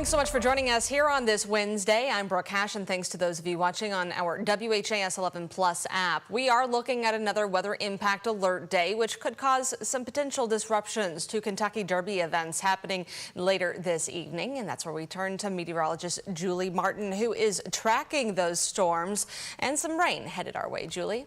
Thanks so much for joining us here on this Wednesday. I'm Brooke Hash, and thanks to those of you watching on our WHAS11 Plus app. We are looking at another weather impact alert day, which could cause some potential disruptions to Kentucky Derby events happening later this evening. And that's where we turn to meteorologist Julie Martin, who is tracking those storms and some rain headed our way. Julie?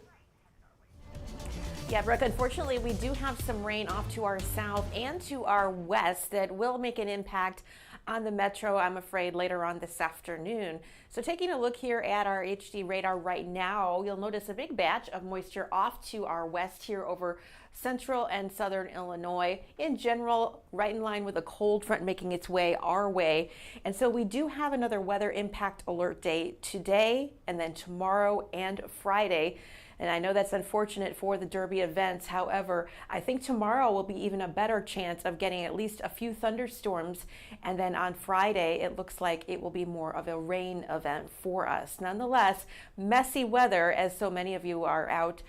Yeah, Brooke, unfortunately, we do have some rain off to our south and to our west that will make an impact on the metro, I'm afraid, later on this afternoon. So taking a look here at our HD radar right now, you'll notice a big batch of moisture off to our west here over central and southern Illinois. In general, right in line with a cold front making its way our way. And so we do have another weather impact alert day today and then tomorrow and Friday. And I know that's unfortunate for the Derby events. However, I think tomorrow will be even a better chance of getting at least a few thunderstorms. And then on Friday, it looks like it will be more of a rain event for us. Nonetheless, messy weather as so many of you are out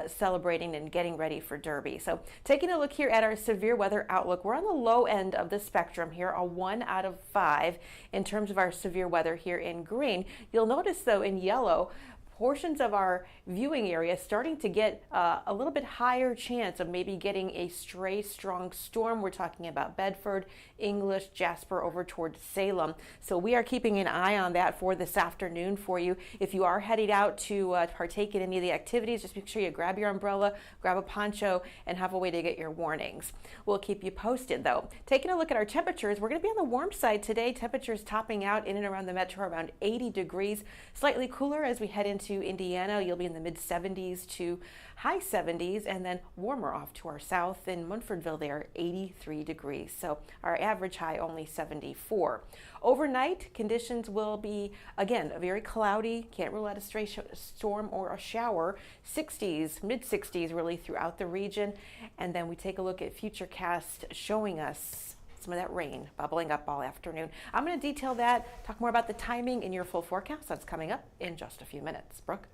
celebrating and getting ready for Derby. So taking a look here at our severe weather outlook, we're on the low end of the spectrum here, a 1 out of 5 in terms of our severe weather here in green. You'll notice though in yellow, portions of our viewing area starting to get a little bit higher chance of maybe getting a stray strong storm. We're talking about Bedford, English, Jasper over towards Salem. So we are keeping an eye on that for this afternoon for you. If you are headed out to partake in any of the activities, just make sure you grab your umbrella, grab a poncho, and have a way to get your warnings. We'll keep you posted though. Taking a look at our temperatures, we're going to be on the warm side today. Temperatures topping out in and around the metro around 80 degrees. Slightly cooler as we head into Indiana. You'll be in the mid 70s to high 70s, and then warmer off to our south in Munfordville there, 83 degrees. So our average high only 74. Overnight conditions will be again very cloudy. Can't rule out a stray storm or a shower. 60s, mid 60s really throughout the region. And then we take a look at Futurecast showing us some of that rain bubbling up all afternoon. I'm going to detail that, talk more about the timing in your full forecast. That's coming up in just a few minutes. Brooke?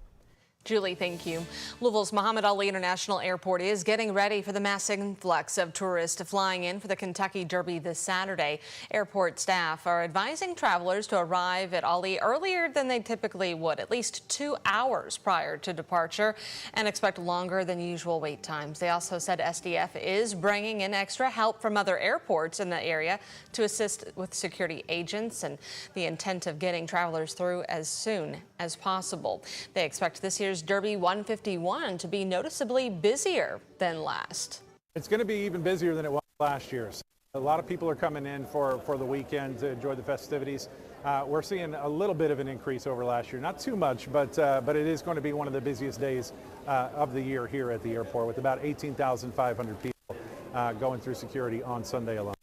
Julie, thank you. Louisville's Muhammad Ali International Airport is getting ready for the mass influx of tourists flying in for the Kentucky Derby this Saturday. Airport staff are advising travelers to arrive at Ali earlier than they typically would, at least 2 hours prior to departure, and expect longer than usual wait times. They also said SDF is bringing in extra help from other airports in the area to assist with security agents and the intent of getting travelers through as soon as possible. They expect this year's Derby 151 to be noticeably busier than last. It's going to be even busier than it was last year. So a lot of people are coming in for the weekend to enjoy the festivities. We're seeing a little bit of an increase over last year, not too much, but it is going to be one of the busiest days of the year here at the airport, with about 18,500 people going through security on Sunday alone.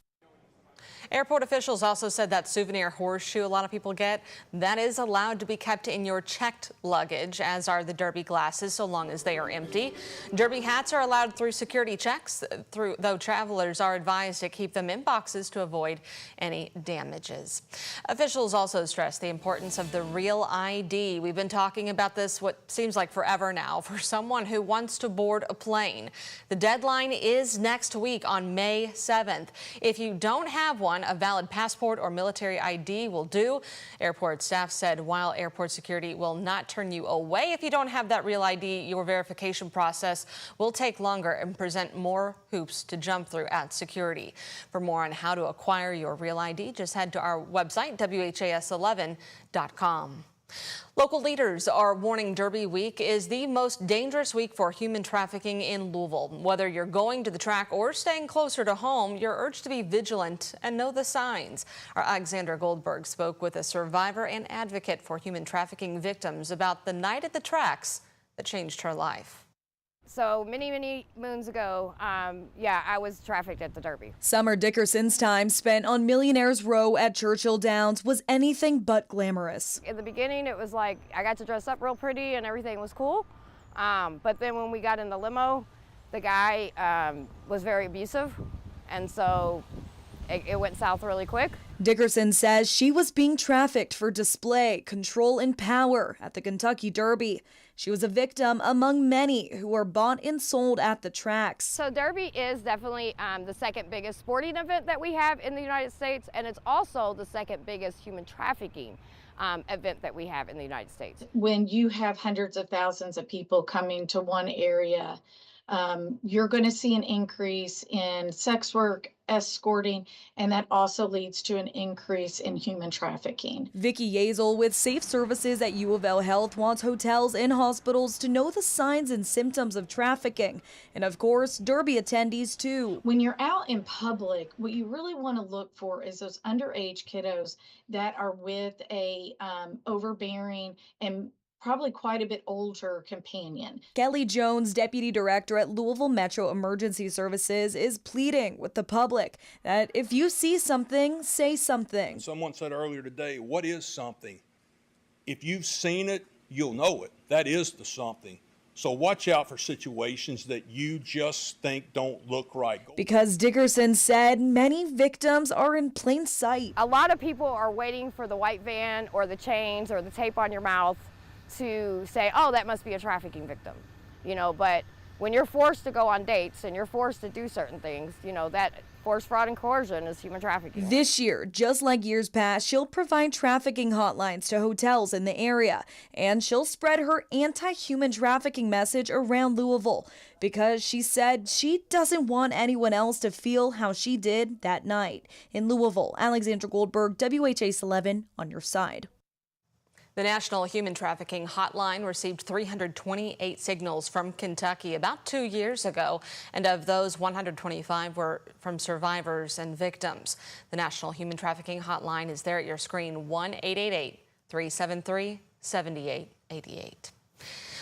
Airport officials also said that souvenir horseshoe a lot of people get, that is allowed to be kept in your checked luggage, as are the Derby glasses, so long as they are empty. Derby hats are allowed through security checks, though travelers are advised to keep them in boxes to avoid any damages. Officials also stressed the importance of the real ID. We've been talking about this what seems like forever now for someone who wants to board a plane. The deadline is next week on May 7th. If you don't have one, a valid passport or military ID will do. Airport staff said while airport security will not turn you away if you don't have that real ID, your verification process will take longer and present more hoops to jump through at security. For more on how to acquire your real ID, just head to our website, WHAS11.com. Local leaders are warning Derby week is the most dangerous week for human trafficking in Louisville. Whether you're going to the track or staying closer to home, you're urged to be vigilant and know the signs. Our Alexandra Goldberg spoke with a survivor and advocate for human trafficking victims about the night at the tracks that changed her life. So many moons ago, I was trafficked at the Derby. Summer Dickerson's time spent on Millionaires Row at Churchill Downs was anything but glamorous. In the beginning, it was like I got to dress up real pretty and everything was cool. But then when we got in the limo, the guy was very abusive, and so it went south really quick. Dickerson says she was being trafficked for display, control, and power at the Kentucky Derby. She was a victim among many who were bought and sold at the tracks. So Derby is definitely the second biggest sporting event that we have in the United States, and it's also the second biggest human trafficking event that we have in the United States. When you have hundreds of thousands of people coming to one area, you're going to see an increase in sex work, escorting, and that also leads to an increase in human trafficking. Vicki Yazel with Safe Services at U of L Health wants hotels and hospitals to know the signs and symptoms of trafficking. And of course, Derby attendees too. When you're out in public, what you really want to look for is those underage kiddos that are with a overbearing and probably quite a bit older companion. Kelly Jones, Deputy Director at Louisville Metro Emergency Services, is pleading with the public that if you see something, say something. Someone said earlier today, what is something? If you've seen it, you'll know it. That is the something. So watch out for situations that you just think don't look right. Because Dickerson said many victims are in plain sight. A lot of people are waiting for the white van or the chains or the tape on your mouth to say, oh, that must be a trafficking victim, but when you're forced to go on dates and you're forced to do certain things, that force, fraud, and coercion is human trafficking. This year, just like years past, she'll provide trafficking hotlines to hotels in the area, and she'll spread her anti-human trafficking message around Louisville because she said she doesn't want anyone else to feel how she did that night. In Louisville, Alexandra Goldberg, WHAS11 on your side. The National Human Trafficking Hotline received 328 signals from Kentucky about 2 years ago, and of those, 125 were from survivors and victims. The National Human Trafficking Hotline is there at your screen, 1-888-373-7888.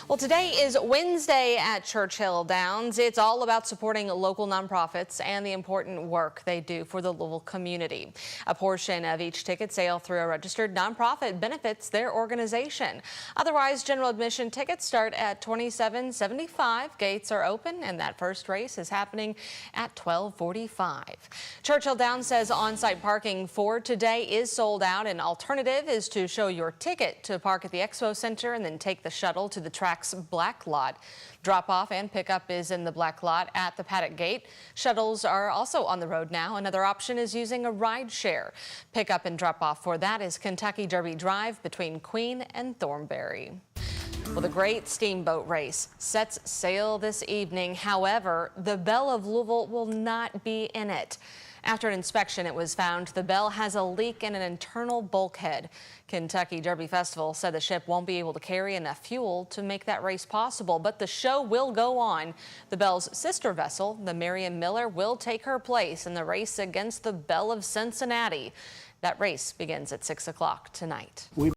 Well, today is Wednesday at Churchill Downs. It's all about supporting local nonprofits and the important work they do for the Louisville community. A portion of each ticket sale through a registered nonprofit benefits their organization. Otherwise, general admission tickets start at $27.75. Gates are open, and that first race is happening at 12:45. Churchill Downs says on-site parking for today is sold out. An alternative is to show your ticket to park at the Expo Center and then take the shuttle to the track's black lot. Drop-off and pickup is in the black lot at the paddock gate. Shuttles are also on the road now. Another option is using a ride share. Pickup and drop-off for that is Kentucky Derby Drive between Queen and Thornberry. Well, the Great Steamboat Race sets sail this evening. However, the Belle of Louisville will not be in it. After an inspection, it was found the Belle has a leak in an internal bulkhead. Kentucky Derby Festival said the ship won't be able to carry enough fuel to make that race possible, but the show will go on. The Belle's sister vessel, the Miriam Miller, will take her place in the race against the Belle of Cincinnati. That race begins at 6 o'clock tonight.